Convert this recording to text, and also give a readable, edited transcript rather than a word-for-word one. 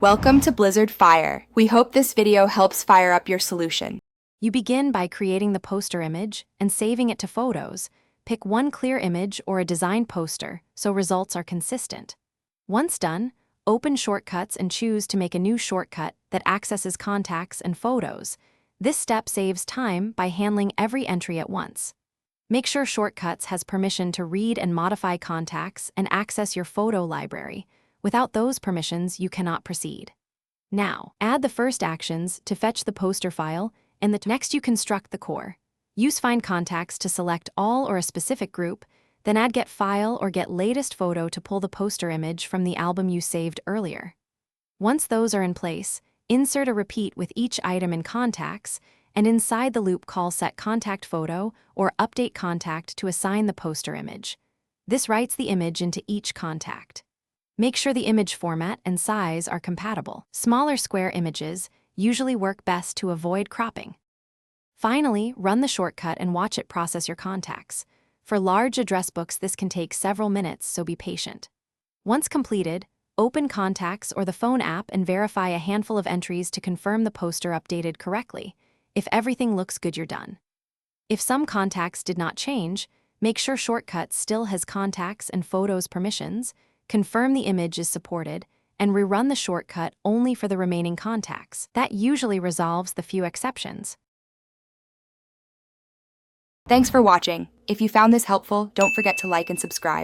Welcome to Blizzard Fire. We hope this video helps fire up your solution. You begin by creating the poster image and saving it to Photos. Pick one clear image or a designed poster so results are consistent. Once done, open Shortcuts and choose to make a new shortcut that accesses contacts and photos. This step saves time by handling every entry at once. Make sure Shortcuts has permission to read and modify contacts and access your photo library. Without those permissions, you cannot proceed. Now, add the first actions to fetch the poster file, and next you construct the core. Use Find Contacts to select all or a specific group, then add Get File or Get Latest Photo to pull the poster image from the album you saved earlier. Once those are in place, insert a repeat with each item in Contacts, and inside the loop call Set Contact Photo or Update Contact to assign the poster image. This writes the image into each contact. Make sure the image format and size are compatible. Smaller square images usually work best to avoid cropping. Finally, run the shortcut and watch it process your contacts. For large address books, this can take several minutes, so be patient. Once completed, open Contacts or the phone app and verify a handful of entries to confirm the poster updated correctly. If everything looks good, you're done. If some contacts did not change, make sure Shortcuts still has contacts and photos permissions, confirm the image is supported, and rerun the shortcut only for the remaining contacts. That usually resolves the few exceptions. Thanks for watching. If you found this helpful, don't forget to like and subscribe.